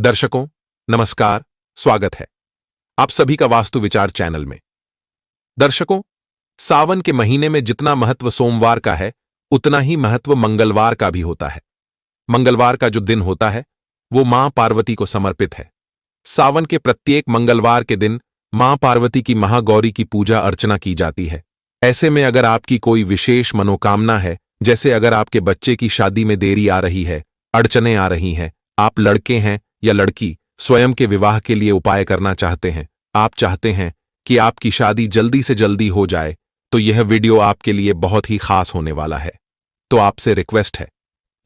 दर्शकों, नमस्कार, स्वागत है आप सभी का वास्तु विचार चैनल में। दर्शकों, सावन के महीने में जितना महत्व सोमवार का है, उतना ही महत्व मंगलवार का भी होता है। मंगलवार का जो दिन होता है, वो मां पार्वती को समर्पित है। सावन के प्रत्येक मंगलवार के दिन मां पार्वती की महागौरी की पूजा अर्चना की जाती है। ऐसे में अगर आपकी कोई विशेष मनोकामना है, जैसे अगर आपके बच्चे की शादी में देरी आ रही है, अड़चनें आ रही हैं, आप लड़के हैं या लड़की स्वयं के विवाह के लिए उपाय करना चाहते हैं, आप चाहते हैं कि आपकी शादी जल्दी से जल्दी हो जाए, तो यह वीडियो आपके लिए बहुत ही खास होने वाला है। तो आपसे रिक्वेस्ट है,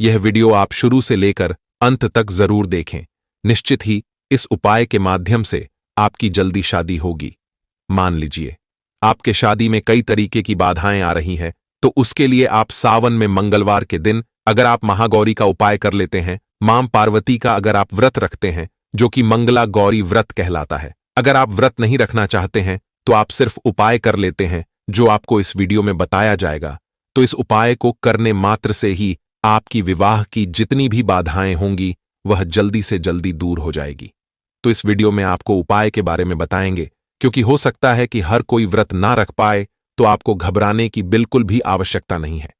यह वीडियो आप शुरू से लेकर अंत तक जरूर देखें। निश्चित ही इस उपाय के माध्यम से आपकी जल्दी शादी होगी। मान लीजिए आपके शादी में कई तरीके की बाधाएं आ रही हैं, तो उसके लिए आप सावन में मंगलवार के दिन अगर आप महागौरी का उपाय कर लेते हैं, मां पार्वती का अगर आप व्रत रखते हैं, जो कि मंगला गौरी व्रत कहलाता है। अगर आप व्रत नहीं रखना चाहते हैं, तो आप सिर्फ उपाय कर लेते हैं, जो आपको इस वीडियो में बताया जाएगा, तो इस उपाय को करने मात्र से ही आपकी विवाह की जितनी भी बाधाएं होंगी, वह जल्दी से जल्दी दूर हो जाएगी। तो इस वीडियो में आपको उपाय के बारे में बताएंगे, क्योंकि हो सकता है कि हर कोई व्रत ना रख पाए, तो आपको घबराने की बिल्कुल भी आवश्यकता नहीं है।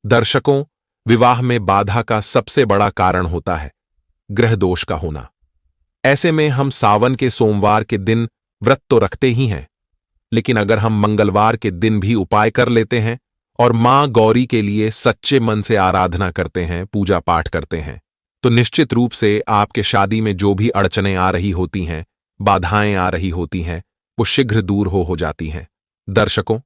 दर्शकों, विवाह में बाधा का सबसे बड़ा कारण होता है ग्रह दोष का होना। ऐसे में हम सावन के सोमवार के दिन व्रत तो रखते ही हैं, लेकिन अगर हम मंगलवार के दिन भी उपाय कर लेते हैं और मां गौरी के लिए सच्चे मन से आराधना करते हैं, पूजा पाठ करते हैं, तो निश्चित रूप से आपके शादी में जो भी अड़चनें आ रही होती हैं, बाधाएं आ रही होती हैं, वो शीघ्र दूर हो जाती हैं। दर्शकों,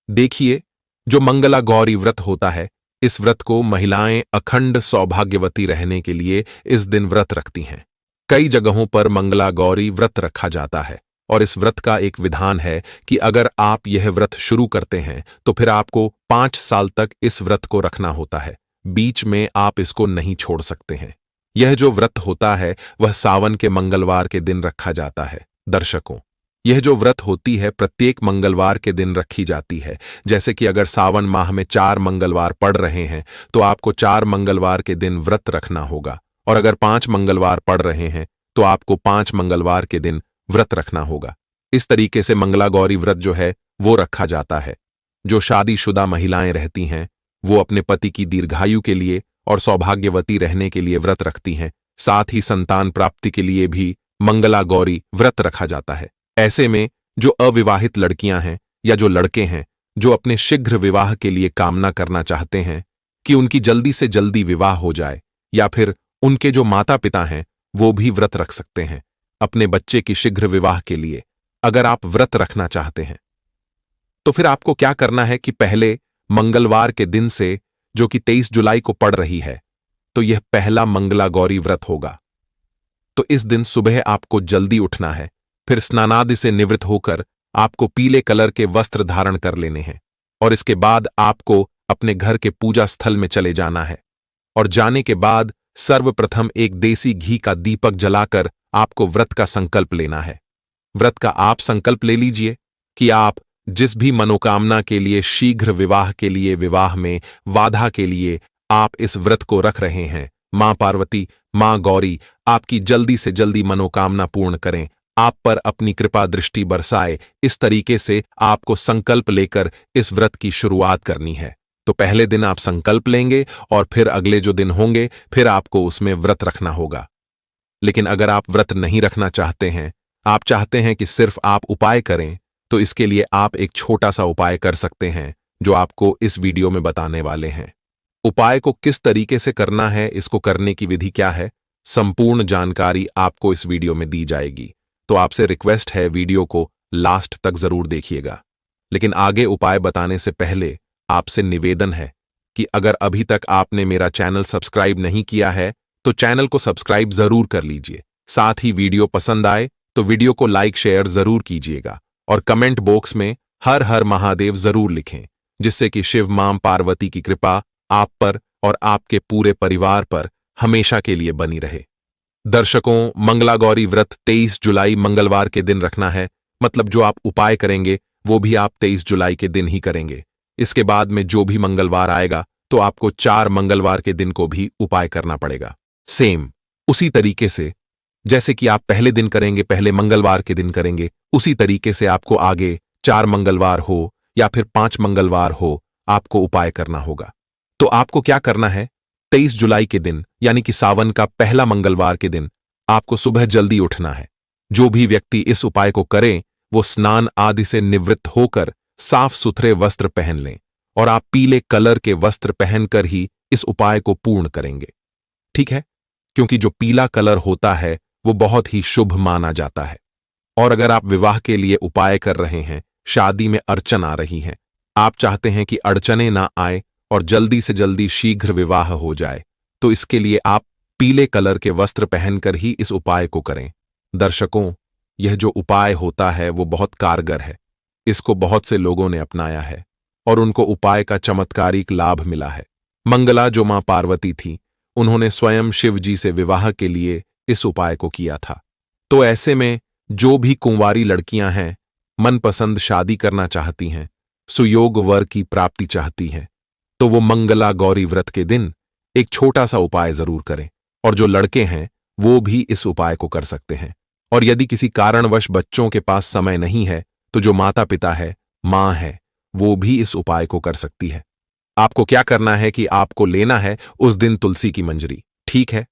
देखिए, जो मंगला गौरी व्रत होता है, इस व्रत को महिलाएं अखंड सौभाग्यवती रहने के लिए इस दिन व्रत रखती हैं। कई जगहों पर मंगला गौरी व्रत रखा जाता है, और इस व्रत का एक विधान है कि अगर आप यह व्रत शुरू करते हैं, तो फिर आपको 5 साल तक इस व्रत को रखना होता है। बीच में आप इसको नहीं छोड़ सकते हैं। यह जो व्रत होता है, वह सावन के मंगलवार के दिन रखा जाता है। दर्शकों, यह जो व्रत होती है प्रत्येक मंगलवार के दिन रखी जाती है। जैसे कि अगर सावन माह में 4 मंगलवार पड़ रहे हैं, तो आपको 4 मंगलवार के दिन व्रत रखना होगा, और अगर 5 मंगलवार पड़ रहे हैं, तो आपको 5 मंगलवार के दिन व्रत रखना होगा। इस तरीके से मंगला गौरी व्रत जो है वो रखा जाता है। जो शादीशुदा महिलाएं रहती हैं, वो अपने पति की दीर्घायु के लिए और सौभाग्यवती रहने के लिए व्रत रखती हैं। साथ ही संतान प्राप्ति के लिए भी मंगला गौरी व्रत रखा जाता है। ऐसे में जो अविवाहित लड़कियां हैं या जो लड़के हैं, जो अपने शीघ्र विवाह के लिए कामना करना चाहते हैं कि उनकी जल्दी से जल्दी विवाह हो जाए, या फिर उनके जो माता पिता हैं, वो भी व्रत रख सकते हैं अपने बच्चे की शीघ्र विवाह के लिए। अगर आप व्रत रखना चाहते हैं, तो फिर आपको क्या करना है कि पहले मंगलवार के दिन से, जो कि 23 जुलाई को पड़ रही है, तो यह पहला मंगला गौरी व्रत होगा। तो इस दिन सुबह आपको जल्दी उठना है, फिर स्नानादि से निवृत्त होकर आपको पीले कलर के वस्त्र धारण कर लेने हैं, और इसके बाद आपको अपने घर के पूजा स्थल में चले जाना है। और जाने के बाद सर्वप्रथम एक देसी घी का दीपक जलाकर आपको व्रत का संकल्प लेना है। व्रत का आप संकल्प ले लीजिए कि आप जिस भी मनोकामना के लिए, शीघ्र विवाह के लिए, विवाह में बाधा के लिए आप इस व्रत को रख रहे हैं, मां पार्वती, मां गौरी आपकी जल्दी से जल्दी मनोकामना पूर्ण करें, आप पर अपनी कृपा दृष्टि बरसाए। इस तरीके से आपको संकल्प लेकर इस व्रत की शुरुआत करनी है। तो पहले दिन आप संकल्प लेंगे, और फिर अगले जो दिन होंगे, फिर आपको उसमें व्रत रखना होगा। लेकिन अगर आप व्रत नहीं रखना चाहते हैं, आप चाहते हैं कि सिर्फ आप उपाय करें, तो इसके लिए आप एक छोटा सा उपाय कर सकते हैं, जो आपको इस वीडियो में बताने वाले हैं। उपाय को किस तरीके से करना है, इसको करने की विधि क्या है, संपूर्ण जानकारी आपको इस वीडियो में दी जाएगी। तो आपसे रिक्वेस्ट है, वीडियो को लास्ट तक जरूर देखिएगा। लेकिन आगे उपाय बताने से पहले आपसे निवेदन है कि अगर अभी तक आपने मेरा चैनल सब्सक्राइब नहीं किया है, तो चैनल को सब्सक्राइब जरूर कर लीजिए। साथ ही वीडियो पसंद आए तो वीडियो को लाइक शेयर जरूर कीजिएगा, और कमेंट बॉक्स में हर हर महादेव जरूर लिखें, जिससे कि शिव मां पार्वती की कृपा आप पर और आपके पूरे परिवार पर हमेशा के लिए बनी रहे। दर्शकों, मंगला गौरी व्रत 23 जुलाई मंगलवार के दिन रखना है। मतलब जो आप उपाय करेंगे वो भी आप 23 जुलाई के दिन ही करेंगे। इसके बाद में जो भी मंगलवार आएगा, तो आपको 4 मंगलवार के दिन को भी उपाय करना पड़ेगा। सेम उसी तरीके से जैसे कि आप पहले दिन करेंगे, पहले मंगलवार के दिन करेंगे, उसी तरीके से आपको आगे 4 मंगलवार हो या फिर 5 मंगलवार हो, आपको उपाय करना होगा। तो आपको क्या करना है, 23 जुलाई के दिन यानी कि सावन का पहला मंगलवार के दिन आपको सुबह जल्दी उठना है। जो भी व्यक्ति इस उपाय को करें वो स्नान आदि से निवृत्त होकर साफ सुथरे वस्त्र पहन लें और आप पीले कलर के वस्त्र पहनकर ही इस उपाय को पूर्ण करेंगे। ठीक है, क्योंकि जो पीला कलर होता है वो बहुत ही शुभ माना जाता है। और अगर आप विवाह के लिए उपाय कर रहे हैं, शादी में अड़चन आ रही है, आप चाहते हैं कि अड़चनें ना आए और जल्दी से जल्दी शीघ्र विवाह हो जाए, तो इसके लिए आप पीले कलर के वस्त्र पहनकर ही इस उपाय को करें। दर्शकों, यह जो उपाय होता है वो बहुत कारगर है। इसको बहुत से लोगों ने अपनाया है और उनको उपाय का चमत्कारिक लाभ मिला है। मंगला जो मां पार्वती थी, उन्होंने स्वयं शिव जी से विवाह के लिए इस उपाय को किया था। तो ऐसे में जो भी कुंवारी लड़कियां हैं, मनपसंद शादी करना चाहती हैं, सुयोग वर की प्राप्ति चाहती हैं, तो वो मंगला गौरी व्रत के दिन एक छोटा सा उपाय जरूर करें। और जो लड़के हैं वो भी इस उपाय को कर सकते हैं। और यदि किसी कारणवश बच्चों के पास समय नहीं है तो जो माता पिता है, मां है, वो भी इस उपाय को कर सकती है। आपको क्या करना है कि आपको लेना है उस दिन तुलसी की मंजरी। ठीक है,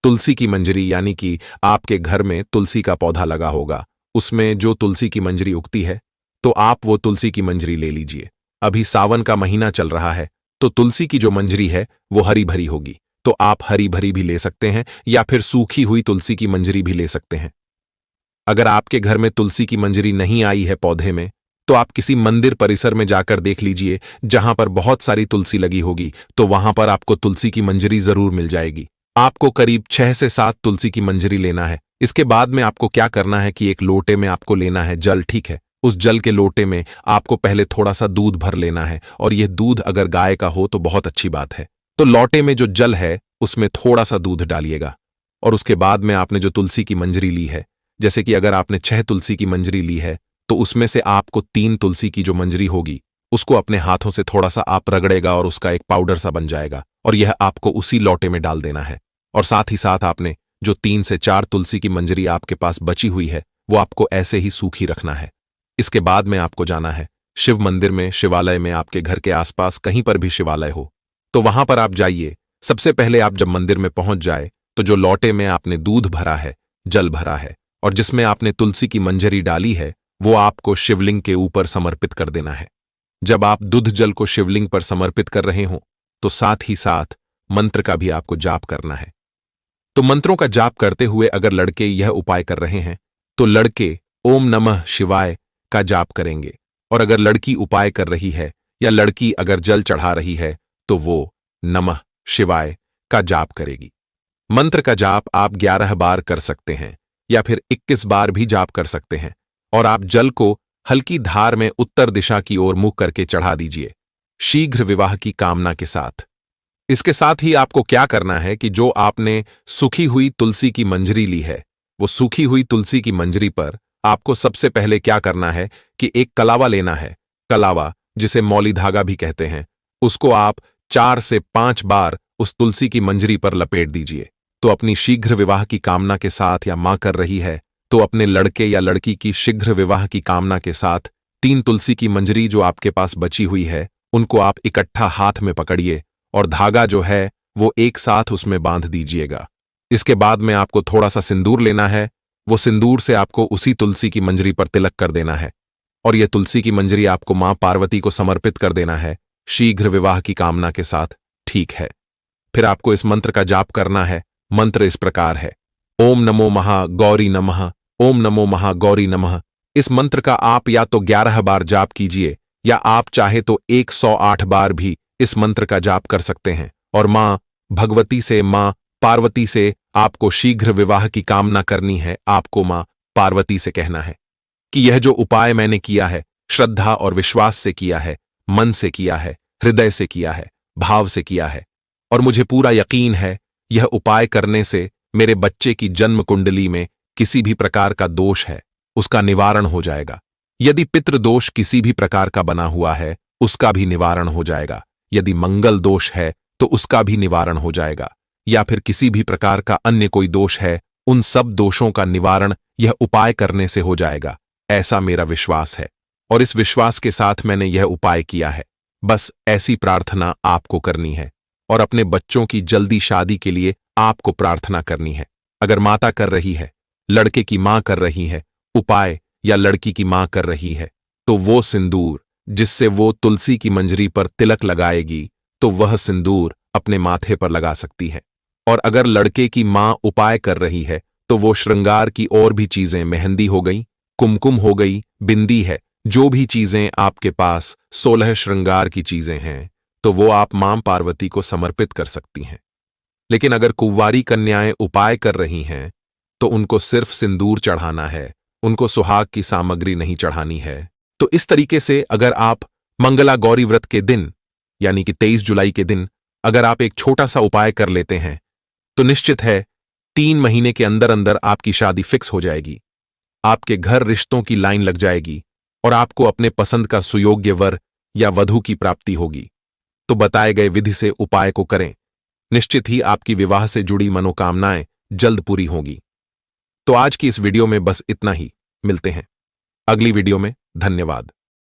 तुलसी की मंजरी यानी कि आपके घर में तुलसी का पौधा लगा होगा, उसमें जो तुलसी की मंजरी उगती है, तो आप वो तुलसी की मंजरी ले लीजिए। अभी सावन का महीना चल रहा है तो तुलसी की जो मंजरी है वो हरी भरी होगी, तो आप हरी भरी भी ले सकते हैं या फिर सूखी हुई तुलसी की मंजरी भी ले सकते हैं। अगर आपके घर में तुलसी की मंजरी नहीं आई है पौधे में, तो आप किसी मंदिर परिसर में जाकर देख लीजिए, जहां पर बहुत सारी तुलसी लगी होगी, तो वहां पर आपको तुलसी की मंजरी जरूर मिल जाएगी। आपको करीब 6 से 7 तुलसी की मंजरी लेना है। इसके बाद में आपको क्या करना है कि एक लोटे में आपको लेना है जल। ठीक है, उस जल के लोटे में आपको पहले थोड़ा सा दूध भर लेना है, और यह दूध अगर गाय का हो तो बहुत अच्छी बात है। तो लोटे में जो जल है उसमें थोड़ा सा दूध डालिएगा, और उसके बाद में आपने जो तुलसी की मंजरी ली है, जैसे कि अगर आपने 6 तुलसी की मंजरी ली है, तो उसमें से आपको 3 तुलसी की जो मंजरी होगी उसको अपने हाथों से थोड़ा सा आप रगड़ेगा और उसका एक पाउडर सा बन जाएगा, और यह आपको उसी लोटे में डाल देना है। और साथ ही साथ आपने जो 3 से 4 तुलसी की मंजरी आपके पास बची हुई है वो आपको ऐसे ही सूखी रखना है। इसके बाद में आपको जाना है शिव मंदिर में, शिवालय में, आपके घर के आसपास कहीं पर भी शिवालय हो तो वहां पर आप जाइए। सबसे पहले आप जब मंदिर में पहुंच जाए तो जो लोटे में आपने दूध भरा है, जल भरा है और जिसमें आपने तुलसी की मंजरी डाली है, वो आपको शिवलिंग के ऊपर समर्पित कर देना है। जब आप दूध जल को शिवलिंग पर समर्पित कर रहे हो तो साथ ही साथ मंत्र का भी आपको जाप करना है। तो मंत्रों का जाप करते हुए अगर लड़के यह उपाय कर रहे हैं तो लड़के ओम नमः शिवाय का जाप करेंगे, और अगर लड़की उपाय कर रही है या लड़की अगर जल चढ़ा रही है तो वो नमः शिवाय का जाप करेगी। मंत्र का जाप आप 11 बार कर सकते हैं या फिर 21 बार भी जाप कर सकते हैं, और आप जल को हल्की धार में उत्तर दिशा की ओर मुंह करके चढ़ा दीजिए, शीघ्र विवाह की कामना के साथ। इसके साथ ही आपको क्या करना है कि जो आपने सूखी हुई तुलसी की मंजरी ली है, वो सूखी हुई तुलसी की मंजरी पर आपको सबसे पहले क्या करना है कि एक कलावा लेना है। कलावा, जिसे मौली धागा भी कहते हैं, उसको आप 4 से 5 बार उस तुलसी की मंजरी पर लपेट दीजिए। तो अपनी शीघ्र विवाह की कामना के साथ, या मां कर रही है तो अपने लड़के या लड़की की शीघ्र विवाह की कामना के साथ 3 तुलसी की मंजरी जो आपके पास बची हुई है उनको आप इकट्ठा हाथ में पकड़िए और धागा जो है वो एक साथ उसमें बांध दीजिएगा। इसके बाद में आपको थोड़ा सा सिंदूर लेना है, वो सिंदूर से आपको उसी तुलसी की मंजरी पर तिलक कर देना है, और यह तुलसी की मंजरी आपको मां पार्वती को समर्पित कर देना है शीघ्र विवाह की कामना के साथ। ठीक है, फिर आपको इस मंत्र का जाप करना है। मंत्र इस प्रकार है, ओम नमो महागौरी नमः, ओम नमो महागौरी नमः। इस मंत्र का आप या तो 11 बार जाप कीजिए या आप चाहे तो 108 बार भी इस मंत्र का जाप कर सकते हैं, और मां भगवती से, मां पार्वती से आपको शीघ्र विवाह की कामना करनी है। आपको मां पार्वती से कहना है कि यह जो उपाय मैंने किया है श्रद्धा और विश्वास से किया है, मन से किया है, हृदय से किया है, भाव से किया है, और मुझे पूरा यकीन है यह उपाय करने से मेरे बच्चे की जन्म कुंडली में किसी भी प्रकार का दोष है उसका निवारण हो जाएगा। यदि पितृदोष किसी भी प्रकार का बना हुआ है उसका भी निवारण हो जाएगा। यदि मंगल दोष है तो उसका भी निवारण हो जाएगा, या फिर किसी भी प्रकार का अन्य कोई दोष है उन सब दोषों का निवारण यह उपाय करने से हो जाएगा, ऐसा मेरा विश्वास है। और इस विश्वास के साथ मैंने यह उपाय किया है। बस ऐसी प्रार्थना आपको करनी है और अपने बच्चों की जल्दी शादी के लिए आपको प्रार्थना करनी है। अगर माता कर रही है, लड़के की मां कर रही है उपाय, या लड़की की मां कर रही है, तो वो सिंदूर जिससे वो तुलसी की मंजरी पर तिलक लगाएगी, तो वह सिंदूर अपने माथे पर लगा सकती है। और अगर लड़के की मां उपाय कर रही है, तो वो श्रृंगार की और भी चीजें, मेहंदी हो गई, कुमकुम हो गई, बिंदी है, जो भी चीजें आपके पास 16 श्रृंगार की चीजें हैं, तो वो आप मां पार्वती को समर्पित कर सकती हैं। लेकिन अगर कुंवारी कन्याएं उपाय कर रही हैं, तो उनको सिर्फ सिंदूर चढ़ाना है, उनको सुहाग की सामग्री नहीं चढ़ानी है। तो इस तरीके से अगर आप मंगला गौरी व्रत के दिन, यानी कि 23 जुलाई के दिन, अगर आप एक छोटा सा उपाय कर लेते हैं, तो निश्चित है 3 महीने के अंदर अंदर आपकी शादी फिक्स हो जाएगी। आपके घर रिश्तों की लाइन लग जाएगी और आपको अपने पसंद का सुयोग्य वर या वधू की प्राप्ति होगी। तो बताए गए विधि से उपाय को करें, निश्चित ही आपकी विवाह से जुड़ी मनोकामनाएं जल्द पूरी होंगी। तो आज की इस वीडियो में बस इतना ही। मिलते हैं अगली वीडियो में। धन्यवाद।